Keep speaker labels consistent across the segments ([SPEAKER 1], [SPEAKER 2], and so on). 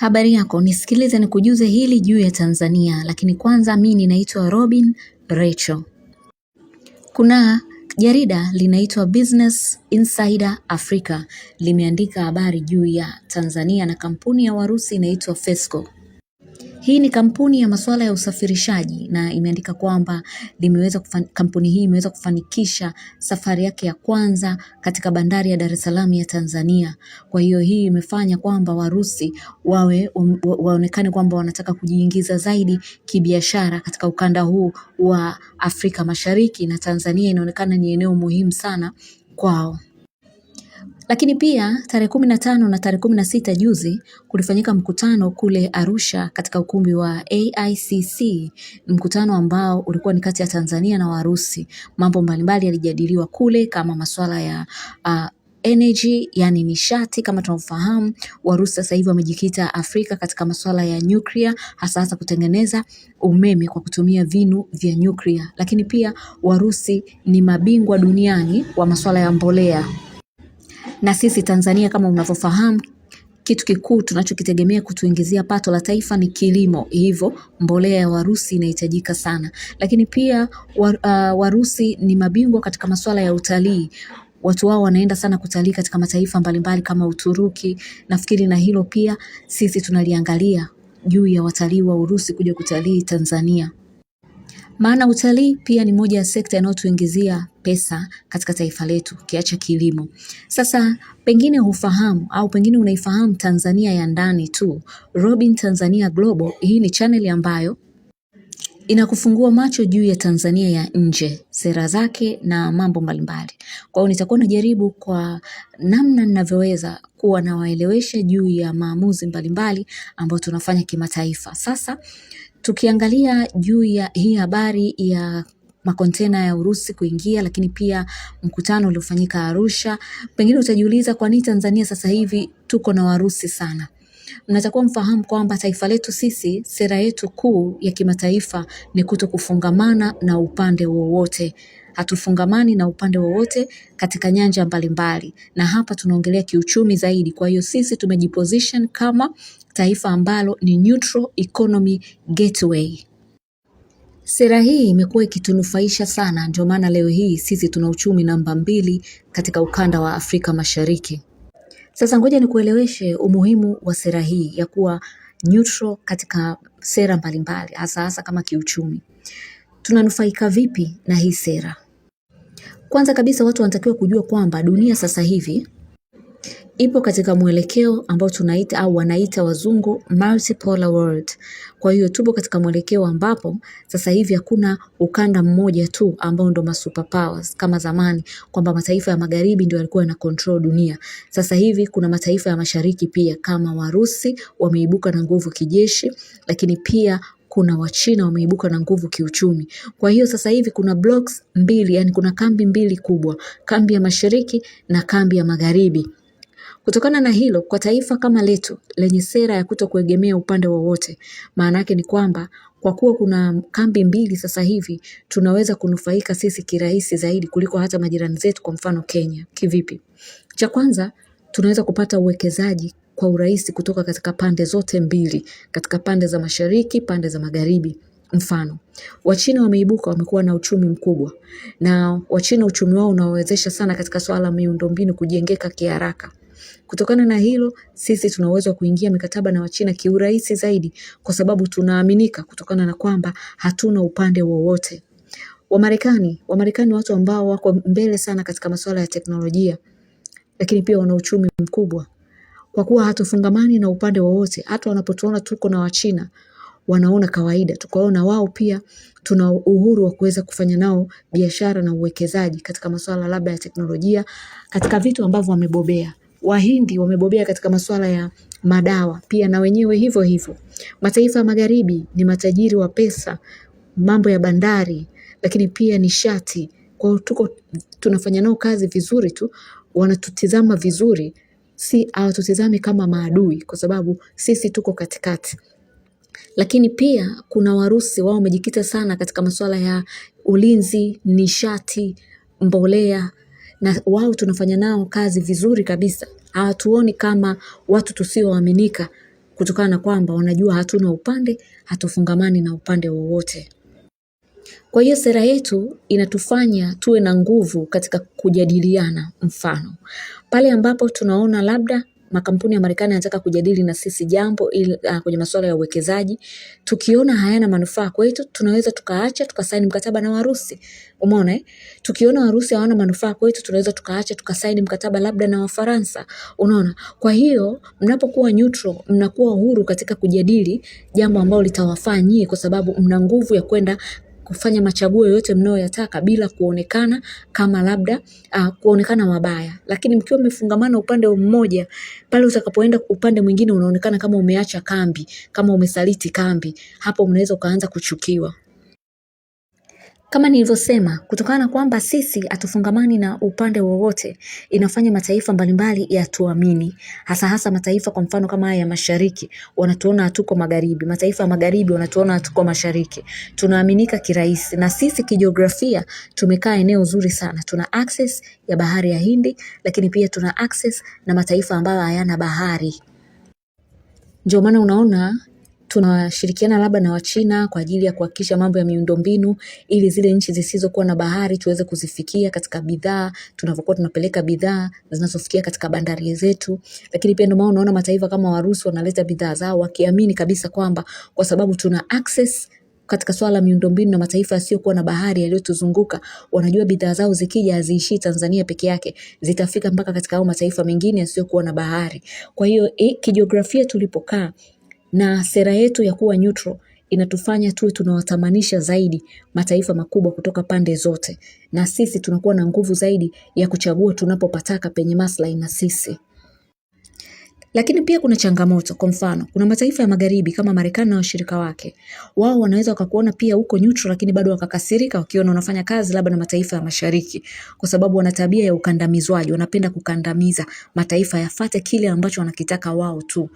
[SPEAKER 1] Habari yako, nisikilize nikujuze hili juu ya Tanzania, lakini kwanza mimi ninaitwa Robin Rachel. Kuna jarida linaitwa Business Insider Africa limeandika habari juu ya Tanzania na kampuni ya Warusi inaitwa Fesco. Hii ni kampuni ya masuala ya usafirishaji na imeandika kwamba kampuni hii imeweza kufanikisha safari yake ya kwanza katika bandari ya Dar es Salaam ya Tanzania. Kwa hiyo hii imefanya kwamba Warusi waonekane kwamba wanataka kujiingiza zaidi kibiashara katika ukanda huu wa Afrika Mashariki, na Tanzania inaonekana ni eneo muhimu sana kwao. Lakini pia tarehe 15 na tarehe 16 juzi kulifanyika mkutano kule Arusha katika ukumbi wa AICC, mkutano ambao ulikuwa ni kati ya Tanzania na Warusi. Mambo mbalimbali yalijadiliwa kule kama masuala ya energy, yani nishati. Kama tunafahamu, Warusi sasa hivi wamejikita Afrika katika masuala ya nuclear, hasa kutengeneza umeme kwa kutumia vinu vya nuclear. Lakini pia Warusi ni mabingwa duniani wa masuala ya mbolea. Na sisi Tanzania kama unavyofahamu, kitu kikuu tunachokitegemea kutuingizia pato la taifa ni kilimo. Hivyo mbolea ya Warusi inahitajika sana. Lakini pia Warusi ni mabingwa katika masuala ya utalii. Watu wao wanaenda sana kutalii katika mataifa mbalimbali kama Uturuki. Nafikiri na hilo pia sisi tunaliangalia juu ya watalii wa Urusi kuja kutalii Tanzania. Maana utalii pia ni moja ya sekta inayotuingizia pesa katika taifa letu kiacha kilimo. Sasa pengine hufahamu au pengine unaifahamu Tanzania ya ndani tu. Robin Tanzania Global, hii ni channel ambayo inakufungua macho juu ya Tanzania ya nje, sera zake na mambo mbalimbali. Kwa hiyo nitakuwa najaribu kwa namna ninavyoweza kuwa nawaelewesha juu ya maamuzi mbalimbali ambayo tunafanya kimataifa. Sasa tukiangalia juu ya hii habari ya makontena ya Urusi kuingia, lakini pia mkutano uliofanyika Arusha, pengine utajiuliza kwa nini Tanzania sasa hivi tuko na Warusi sana. Mnatakuwa mfahamu kwamba taifa letu sisi, sera yetu kuu ya kimataifa ni kutokufungamana na upande wowote. Hatufungamani na upande wowote katika nyanja mbalimbali, na hapa tunaongelea kiuchumi zaidi. Kwa hiyo sisi tumejiposition kama taifa ambalo ni neutral economy gateway. Sera hii imekuwa ikitunufaisha sana, ndio maana leo hii sisi tuna uchumi namba 2 katika ukanda wa Afrika Mashariki. Sasa ngoja nikueleweshe umuhimu wa sera hii ya kuwa neutral katika sera mbalimbali, hasa kama kiuchumi. Tunanufaika vipi na hii sera? Kwanza kabisa watu wanatakiwa kujua kwamba dunia sasa hivi ipo katika mwelekeo ambao tunaita au wanaita wazungu multipolar world. Kwa hiyo tupo katika mwelekeo ambapo sasa hivi hakuna ukanda mmoja tu ambao ndo superpowers kama zamani kwamba mataifa ya magharibi ndio yalikuwa yana control dunia. Sasa hivi kuna mataifa ya mashariki pia kama Warusi wameibuka na nguvu kijeshi, lakini pia kuna Wachina wameibuka na nguvu kiuchumi. Kwa hiyo sasa hivi kuna blocks 2, yani kuna kambi 2 kubwa, kambi ya mashariki na kambi ya magharibi. Kutokana na hilo, kwa taifa kama letu lenye sera ya kutokuegemea upande wowote, maana yake ni kwamba kwa kuwa kuna kambi 2 sasa hivi tunaweza kunufaika sisi kirahisi zaidi kuliko hata majirani zetu, kwa mfano Kenya. Kivipi? Cha kwanza, tunaweza kupata uwekezaji kwa urahisi kutoka katika pande zote 2, katika pande za mashariki, pande za magharibi. Mfano, Wachina wameibuka, wamekuwa na uchumi mkubwa, na Wachina uchumi wao unawezesha sana katika swala la miundombinu kujengeka kiharaka. Kutokana na hilo, sisi tuna uwezo wa kuingia mikataba na Wachina kiurahisi zaidi kwa sababu tunaaminika kutokana na kwamba hatuna upande wowote. Wamarekani watu ambao wako mbele sana katika masuala ya teknolojia, lakini pia wana uchumi mkubwa. Kwa kuwa hatufungamani na upande wowote, hata wanapotuona tuko na Wachina wanaona kawaida. Tukaona wao pia tuna uhuru wa kuweza kufanya nao biashara na uwekezaji katika masuala labda ya teknolojia, katika vitu ambavyo wamebobea. Wahindi wamebobea katika masuala ya madawa, pia na wenyewe hivyo hivyo. Mataifa ya magharibi ni matajiri wa pesa, mambo ya bandari, lakini pia nishati. Kwa hiyo tunafanya nao kazi vizuri tu, wanatutizama vizuri, si hawatutizami kama maadui kwa sababu sisi tuko katikati. Lakini pia kuna Warusi, wao wamejikita sana katika masuala ya ulinzi, nishati, mbolea, na wao tunafanya nao kazi vizuri kabisa. Hawatuoni kama watu tusioaminika kutokana na kwamba wanajua hatuna upande, hatufungamani na upande wowote. Kwa hiyo sera yetu inatufanya tuwe na nguvu katika kujadiliana. Mfano, pale ambapo tunaona labda makampuni ya Marekani yanataka kujadili na sisi jambo kwenye masuala ya uwekezaji, tukiona hayana manufaa kwetu, tunaweza tukaacha tukasaini mkataba na Warusi. Umeona Tukiona Warusi hawana manufaa kwetu, tunaweza tukaacha tukasaini mkataba labda na Wafaransa. Unaona? Kwa hiyo mnapokuwa neutral, mnakuwa huru katika kujadili jambo ambalo litawafaa nyie, kwa sababu mna nguvu ya kwenda kufanya machaguo yote mnayoyataka bila kuonekana kama labda kuonekana wabaya. Lakini mkiwa mmefungamana upande mmoja, pale utakapoenda upande mwingine unaonekana kama umeacha kambi, kama umesaliti kambi, hapo unaweza ukaanza kuchukiwa. Kama nilivyosema, kutokana na kwamba sisi hatufungamani na upande wowote, inafanya mataifa mbalimbali yatuamini. Hasa mataifa kwa mfano kama haya ya mashariki, wanatuona hatuko magharibi. Mataifa ya magharibi wanatuona hatuko mashariki. Tunaaminika kirahisi, na sisi kijiografia tumekaa eneo zuri sana. Tuna access ya bahari ya Hindi, lakini pia tuna access na mataifa ambayo hayana bahari. Ndio maana unaona tunashirikiana labda na Wachina kwa ajili ya kuhakikisha mambo ya miundombinu, ili zile nchi zisizokuwa na bahari tuweze kuzifikia katika bidhaa tunavyokuwa tunapeleka bidhaa zinazofikia katika bandari zetu. Lakini pia ndio maana unaona mataifa kama Warusi wanaleta bidhaa zao wakiamini kabisa kwamba kwa sababu tuna access katika swala la miundombinu na mataifa yasiyokuwa na bahari yaliyotuzunguka, wanajua bidhaa zao zikija haziishii Tanzania peke yake, zitafika mpaka katika hao mataifa mengine yasiyokuwa na bahari. Kwa hiyo kijiografia tulipokaa na sera yetu ya kuwa neutral inatufanya tuwe tunawatamanisha zaidi mataifa makubwa kutoka pande zote, na sisi tunakuwa na nguvu zaidi ya kuchagua tunapopataka penye maslahi na sisi. Lakini pia kuna changamoto. Kwa mfano, kuna mataifa ya magharibi kama Marekani na washirika wake, wao wanaweza wakakuona pia uko neutral, lakini bado wakakasirika wakiona unafanya kazi labda na mataifa ya mashariki, kwa sababu wana tabia ya ukandamizwaji. Wanapenda kukandamiza mataifa yafate kile ambacho wanakitaka wao tu.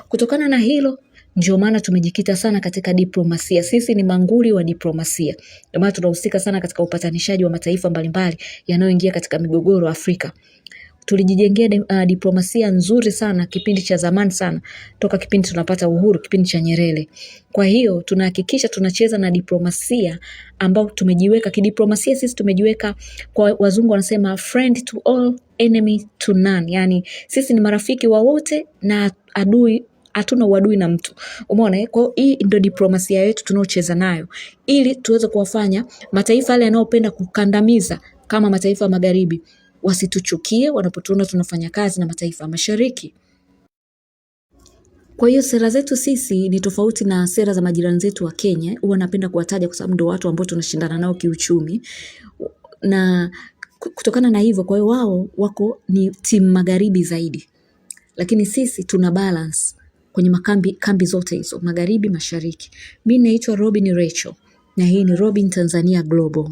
[SPEAKER 1] Kutokana na hilo, ndio maana tumejikita sana katika diplomasia. Sisi ni manguli wa diplomasia. Ndio maana tunahusika sana katika upatanishaji wa mataifa mbalimbali yanayoingia katika migogoro Afrika. Tulijijengea diplomasia nzuri sana kipindi cha zamani sana, toka kipindi tunapata uhuru, kipindi cha Nyerere. Kwa hiyo tunahakikisha tunacheza na diplomasia ambao tumejiweka kidiplomasia. Sisi tumejiweka, kwa wazungu wanasema friend to all, enemy to none. Yani sisi ni marafiki wa wote na adui, hatuna uadui na mtu. Umeona? Kwa hii ndio diplomasia yetu tunaocheza nayo, ili tuweze kuwafanya mataifa yale yanayopenda kukandamiza kama mataifa ya magharibi wasituchukie wanapotuona tunafanya kazi na mataifa ya mashariki. Kwa hiyo sera zetu sisi ni tofauti na sera za majirani zetu wa Kenya. Huwa napenda kuwataja kwa sababu ndio watu ambao tunashindana nao kiuchumi. Na kutokana na hivyo, kwa hiyo wao wako ni timu magharibi zaidi. Lakini sisi tuna balance kwenye kambi zote hizo, magharibi, mashariki. Mimi naitwa Robin Rachel na hii ni Robin Tanzania Global.